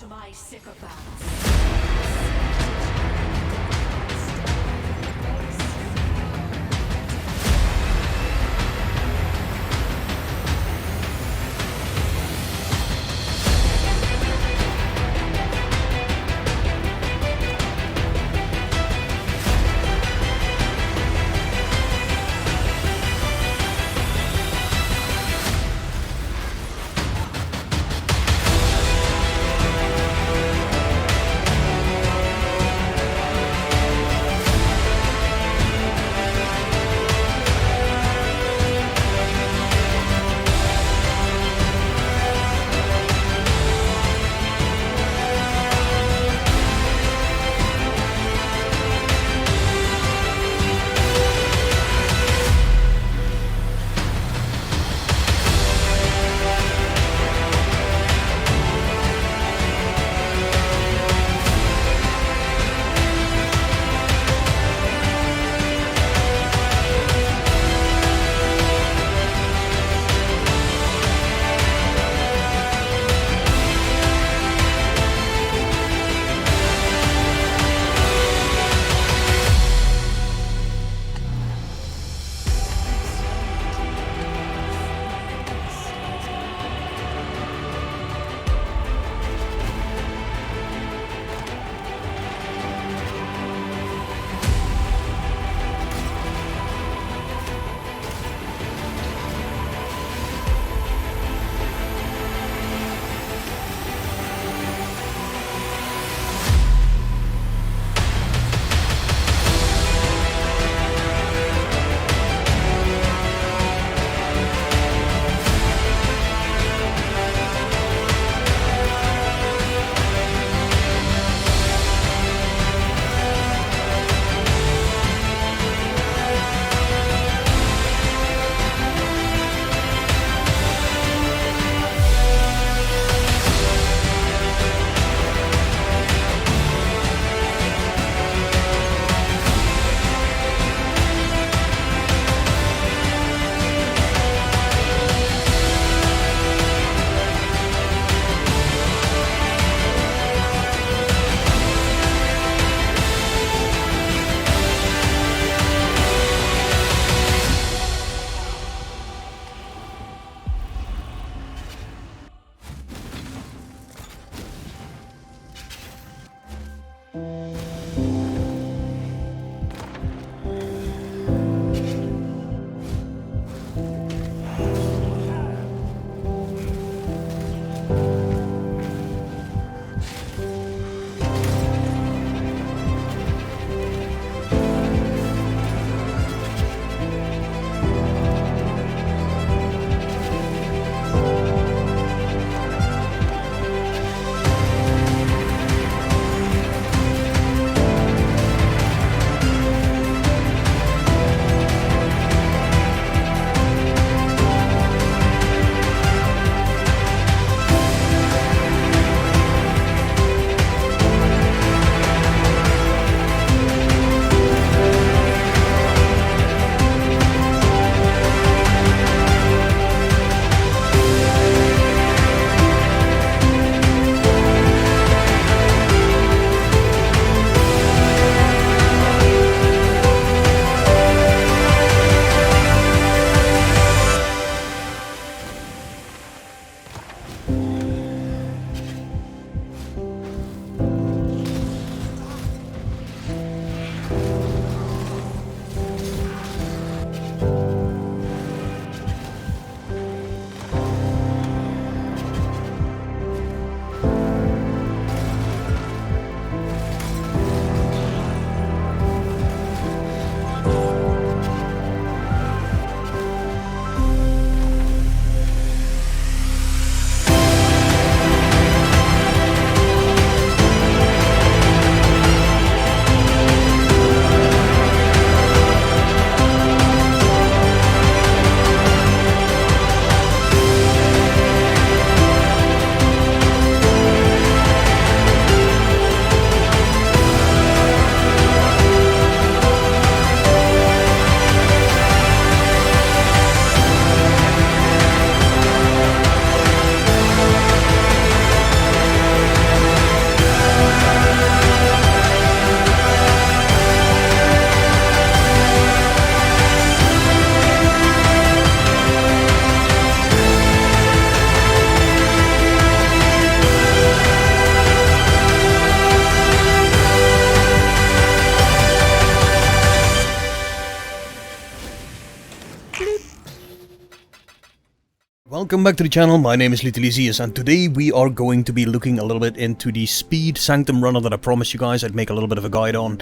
to my sycophants. Welcome back to the channel, my name is Littlesius and today we are going to be looking a little bit into the speed Sanctum runner that I promised you guys I'd make a little bit of a guide on.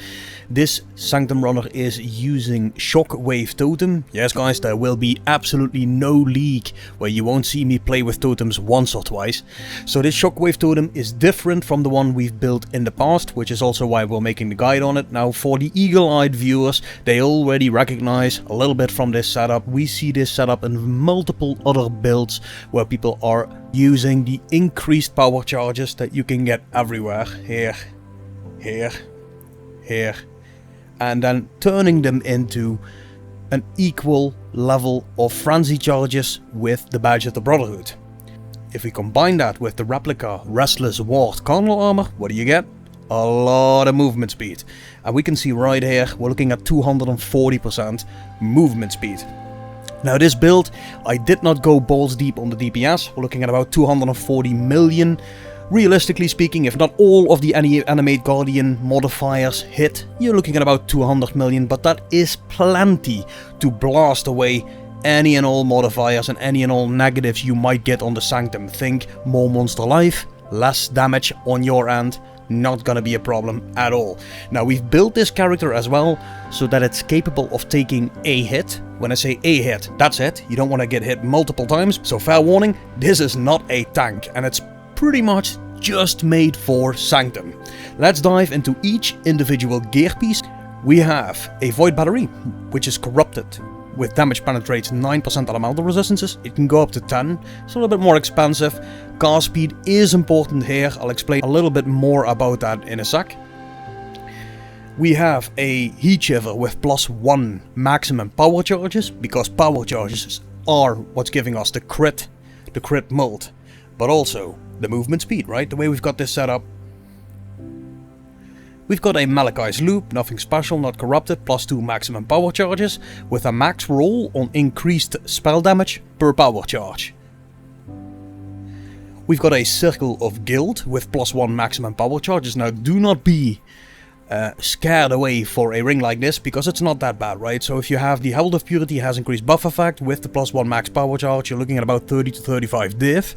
This Sanctum runner is using Shockwave Totem. Yes guys, there will be absolutely no league where you won't see me play with totems once or twice. So this Shockwave Totem is different from the one we've built in the past, which is also why we're making the guide on it. Now for the eagle-eyed viewers, they already recognize a little bit from this setup. We see this setup in multiple other builds where people are using the increased power charges that you can get everywhere, here, and then turning them into an equal level of frenzy charges with the badge of the Brotherhood. If we combine that with the replica Restless Ward Carnal Armor, what do you get? A lot of movement speed. And we can see right here, we're looking at 240% movement speed. Now this build, I did not go balls deep on the DPS, we're looking at about 240 million. Realistically speaking, if not all of the Animate Guardian modifiers hit, you're looking at about 200 million, but that is plenty to blast away any and all modifiers and any and all negatives you might get on the Sanctum. Think more monster life, less damage on your end. Not gonna be a problem at all. Now we've built this character as well so that it's capable of taking a hit. When I say a hit, that's it. You don't want to get hit multiple times. So fair warning, this is not a tank and it's pretty much just made for Sanctum. Let's dive into each individual gear piece. We have a Void Battery, which is corrupted with damage penetrates 9% elemental resistances. It can go up to 10, it's a little bit more expensive. Cast speed is important here, I'll explain a little bit more about that in a sec. We have a Heat Shiver with +1 maximum power charges, because power charges are what's giving us the crit mold, but also the movement speed, right? The way we've got this set up. We've got a Malachai's Loop, nothing special, not corrupted, +2 maximum power charges, with a max roll on increased spell damage per power charge. We've got a Circle of Guild with +1 maximum power charges. Now do not be scared away for a ring like this, because it's not that bad, right? So if you have the Herald of Purity has increased buff effect with the +1 max power charge, you're looking at about 30 to 35 div.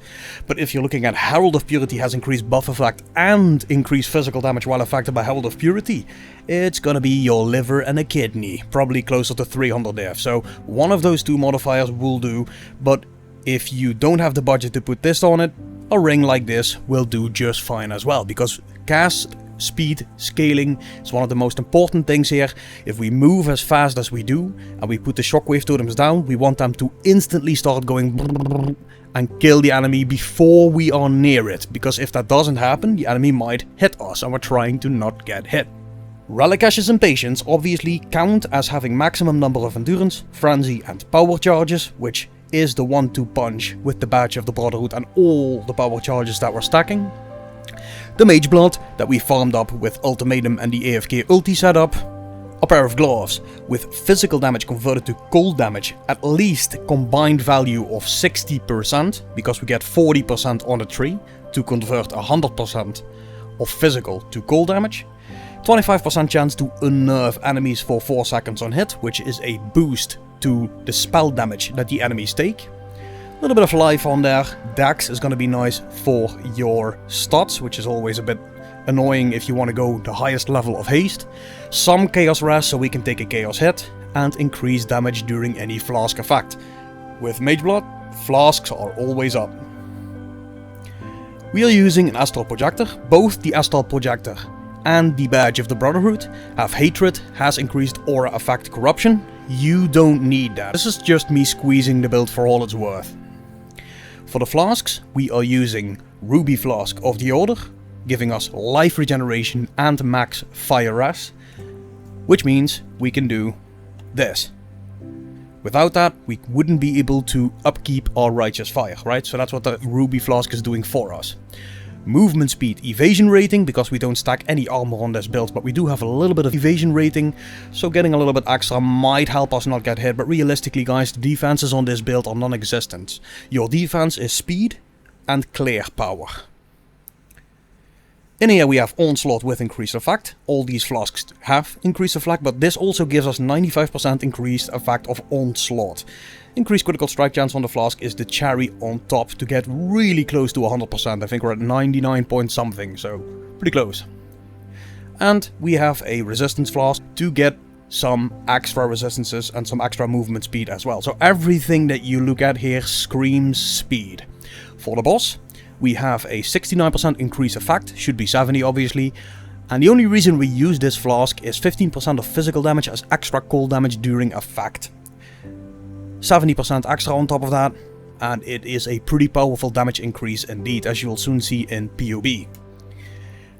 But if you're looking at Herald of Purity has increased buff effect and increased physical damage while affected by Herald of Purity, it's gonna be your liver and a kidney, probably closer to 300 div. So one of those two modifiers will do, but if you don't have the budget to put this on it, a ring like this will do just fine as well, because cast speed scaling is one of the most important things here. If we move as fast as we do and we put the shockwave totems down, we want them to instantly start going and kill the enemy before we are near it, because if that doesn't happen, the enemy might hit us and we're trying to not get hit. Relic Ashes and Patience obviously count as having maximum number of endurance, frenzy and power charges, which is the 1-2 punch with the badge of the Brotherhood and all the power charges that we're stacking. The Mageblood that we farmed up with Ultimatum and the AFK ulti setup. A pair of gloves with physical damage converted to cold damage, at least combined value of 60%, because we get 40% on a tree to convert 100% of physical to cold damage. 25% chance to unnerve enemies for 4 seconds on hit, which is a boost to the spell damage that the enemies take. A little bit of life on there. Dex is going to be nice for your stats, which is always a bit annoying if you want to go the highest level of haste. Some chaos rest so we can take a chaos hit, and increase damage during any flask effect. With Mageblood, flasks are always up. We are using an Astral Projector. Both the Astral Projector and the Badge of the Brotherhood have Hatred, has increased aura effect corruption. You don't need that. This is just me squeezing the build for all it's worth. For the flasks, we are using Ruby Flask of the Order, giving us life regeneration and max fire res, which means we can do this. Without that, we wouldn't be able to upkeep our Righteous Fire, right? So that's what the Ruby Flask is doing for us. Movement speed, evasion rating, because we don't stack any armor on this build, but we do have a little bit of evasion rating, so getting a little bit extra might help us not get hit, but realistically guys, the defenses on this build are non-existent. Your defense is speed and clear power. In here we have Onslaught with increased effect. All these flasks have increased effect, but this also gives us 95% increased effect of Onslaught. Increased critical strike chance on the flask is the cherry on top to get really close to 100%. I think we're at 99 point something, so pretty close. And we have a resistance flask to get some extra resistances and some extra movement speed as well. So everything that you look at here screams speed. For the boss, we have a 69% increase effect, should be 70 obviously. And the only reason we use this flask is 15% of physical damage as extra cold damage during effect. 70% extra on top of that, and it is a pretty powerful damage increase indeed, as you will soon see in PoE.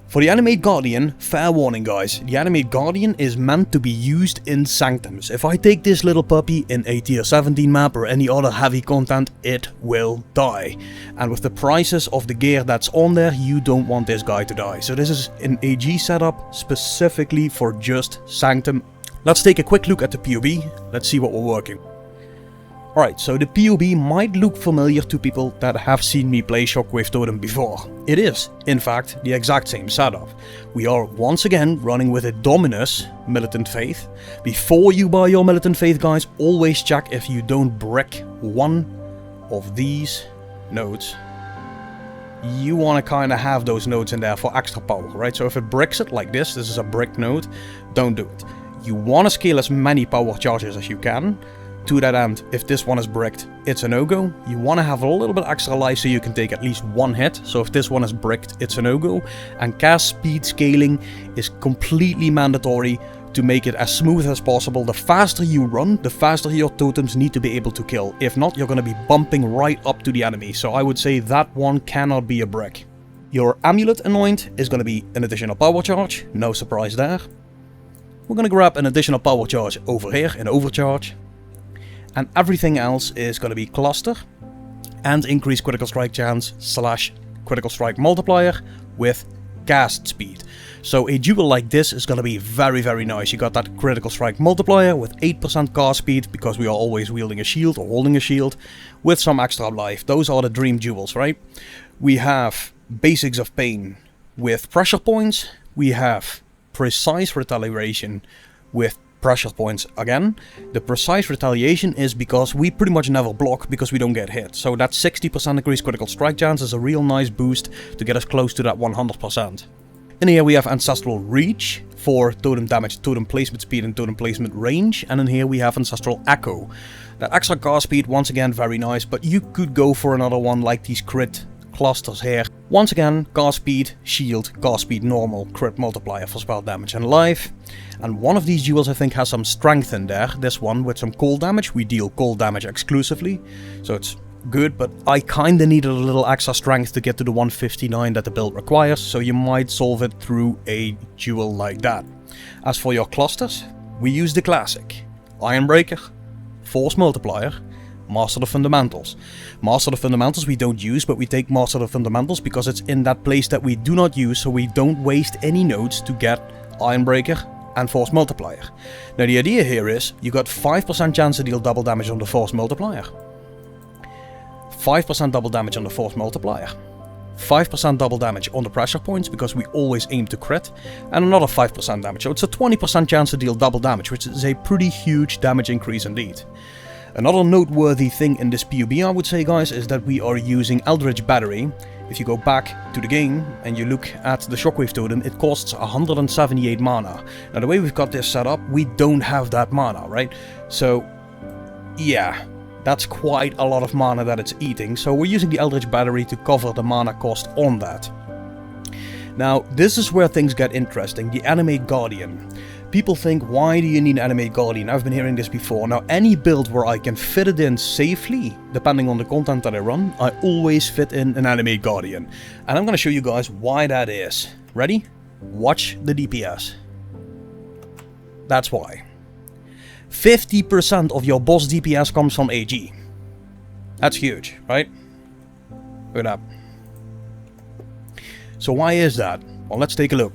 For the Animate Guardian, fair warning guys, the Animate Guardian is meant to be used in Sanctums. If I take this little puppy in a tier 17 map or any other heavy content, it will die. And with the prices of the gear that's on there, you don't want this guy to die. So this is an AG setup specifically for just Sanctum. Let's take a quick look at the PoE, let's see what we're working. Alright, so the PoE might look familiar to people that have seen me play SHOCKWAVE before. It is, in fact, the exact same setup. We are once again running with a Dominus Militant Faith. Before you buy your Militant Faith guys, always check if you don't brick one of these nodes. You want to kind of have those nodes in there for extra power, right? So if it bricks it like this is a brick node, don't do it. You want to scale as many power charges as you can. To that end, if this one is bricked, it's a no-go. You want to have a little bit extra life so you can take at least one hit. So if this one is bricked, it's a no-go. And cast speed scaling is completely mandatory to make it as smooth as possible. The faster you run, the faster your totems need to be able to kill. If not, you're going to be bumping right up to the enemy. So I would say that one cannot be a brick. Your Amulet Anoint is going to be an additional power charge. No surprise there. We're going to grab an additional power charge over here in Overcharge. And everything else is going to be cluster and increase critical strike chance / critical strike multiplier with cast speed. So a duel like this is going to be very, very nice. You got that critical strike multiplier with 8% cast speed because we are always wielding a shield or holding a shield with some extra life. Those are the dream duels, right? We have Basics of Pain with pressure points. We have Precise Retaliation with pressure points again. The precise retaliation is because we pretty much never block because we don't get hit. So that 60% increased critical strike chance is a real nice boost to get us close to that 100%. In here we have Ancestral Reach for totem damage, totem placement speed and totem placement range. And in here we have Ancestral Echo. That extra cast speed, once again very nice, but you could go for another one like these crit clusters here. Once again, cast speed, shield, cast speed normal, crit multiplier for spell damage and life. And one of these duels I think has some strength in there. This one with some cold damage. We deal cold damage exclusively, so it's good, but I kinda needed a little extra strength to get to the 159 that the build requires, so you might solve it through a duel like that. As for your clusters, we use the classic Ironbreaker, Force Multiplier, Master the Fundamentals. Master the Fundamentals we don't use, but we take Master the Fundamentals because it's in that place that we do not use, so we don't waste any nodes to get Ironbreaker and Force Multiplier. Now the idea here is, you got 5% chance to deal double damage on the Force Multiplier. 5% double damage on the Force Multiplier. 5% double damage on the pressure points because we always aim to crit. And another 5% damage, so it's a 20% chance to deal double damage, which is a pretty huge damage increase indeed. Another noteworthy thing in this PoE, I would say guys, is that we are using Eldritch Battery. If you go back to the game and you look at the Shockwave Totem, it costs 178 mana. Now the way we've got this set up, we don't have that mana, right? So yeah, that's quite a lot of mana that it's eating. So we're using the Eldritch Battery to cover the mana cost on that. Now this is where things get interesting, the Animate Guardian. People think, why do you need an Animate Guardian? I've been hearing this before. Now, any build where I can fit it in safely, depending on the content that I run, I always fit in an Animate Guardian. And I'm going to show you guys why that is. Ready? Watch the DPS. That's why. 50% of your boss DPS comes from AG. That's huge, right? Look at that. So why is that? Well, let's take a look.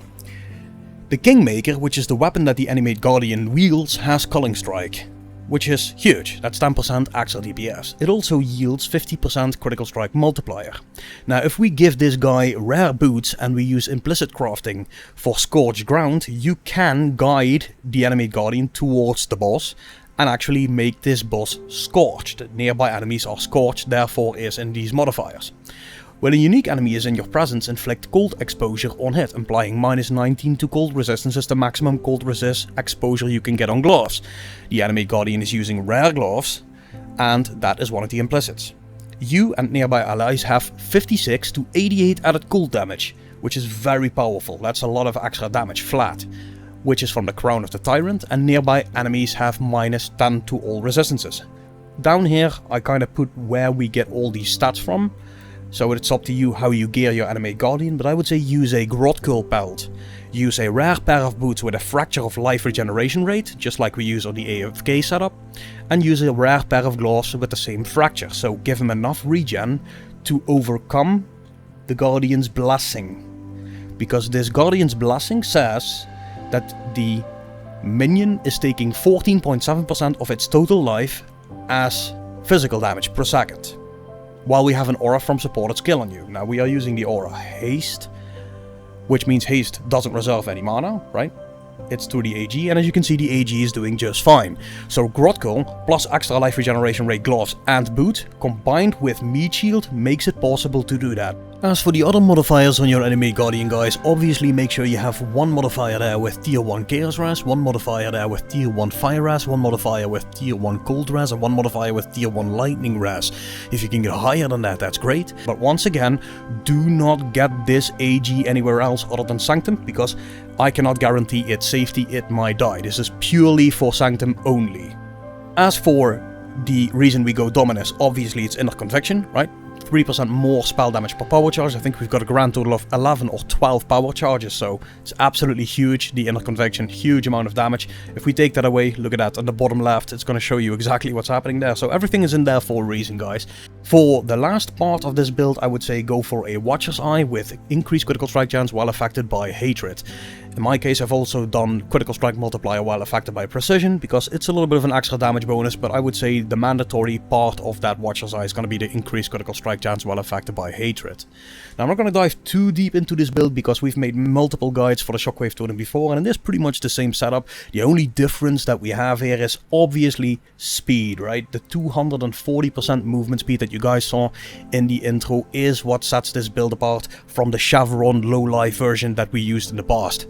The Kingmaker, which is the weapon that the Animate Guardian wields, has Culling Strike. which is huge. That's 10% extra DPS. It also yields 50% critical strike multiplier. Now if we give this guy rare boots and we use implicit crafting for scorched ground, you can guide the Animate Guardian towards the boss and actually make this boss scorched. Nearby enemies are scorched, therefore is in these modifiers. When a unique enemy is in your presence, inflict cold exposure on hit, implying -19 to cold resistance is the maximum cold resist exposure you can get on gloves. The Animate Guardian is using rare gloves, and that is one of the implicits. You and nearby allies have 56 to 88 added cold damage, which is very powerful. That's a lot of extra damage flat, which is from the Crown of the Tyrant, and nearby enemies have -10 to all resistances. Down here I kind of put where we get all these stats from. So it's up to you how you gear your Animate Guardian, but I would say use a Grotkull pelt. Use a rare pair of boots with a Fracture of Life regeneration rate, just like we use on the AFK setup. And use a rare pair of gloves with the same fracture, so give him enough regen to overcome the Guardian's Blessing. Because this Guardian's Blessing says that the minion is taking 14.7% of its total life as physical damage per second, while we have an aura from supported skill on you. Now we are using the aura Haste, which means Haste doesn't reserve any mana, right? It's through the AG, and as you can see the AG is doing just fine. So Grotkull plus extra life regeneration rate gloves and boot combined with meat shield makes it possible to do that. As for the other modifiers on your Animate Guardian, guys, obviously make sure you have one modifier there with tier 1 Chaos Res, one modifier there with tier 1 Fire Res, one modifier with tier 1 Cold Res, and one modifier with tier 1 Lightning Res. If you can get higher than that, that's great. But once again, do not get this AG anywhere else other than Sanctum, because I cannot guarantee its safety, it might die. This is purely for Sanctum only. As for the reason we go Dominus, obviously it's Inner Conviction, right? 3% more spell damage per power charge. I think we've got a grand total of 11 or 12 power charges, so it's absolutely huge. The Inner Conviction, huge amount of damage. If we take that away, look at that on the bottom left, it's going to show you exactly what's happening there. So everything is in there for a reason, guys. For the last part of this build, I would say go for a Watcher's Eye with increased critical strike chance while affected by Hatred. In my case, I've also done critical strike multiplier while affected by precision, because it's a little bit of an extra damage bonus, but I would say the mandatory part of that Watcher's Eye is going to be the increased critical strike chance while affected by Hatred. Now I'm not going to dive too deep into this build because we've made multiple guides for the Shockwave Totem before, and it is pretty much the same setup. The only difference that we have here is obviously speed, right? The 240% movement speed that you guys saw in the intro is what sets this build apart from the Chevron low-life version that we used in the past.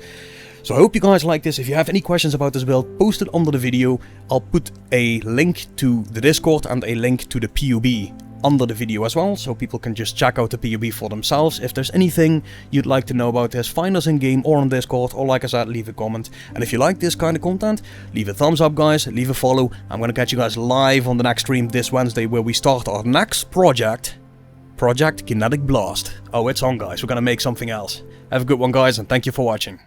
So I hope you guys like this. If you have any questions about this build, post it under the video. I'll put a link to the Discord and a link to the PUB under the video as well, so people can just check out the PUB for themselves. If there's anything you'd like to know about this, find us in game or on Discord, or like I said, leave a comment. And if you like this kind of content, leave a thumbs up, guys, leave a follow. I'm gonna catch you guys live on the next stream this Wednesday, where we start our next project, Project Kinetic Blast. Oh, it's on, guys. We're gonna make something else. Have a good one, guys, and thank you for watching.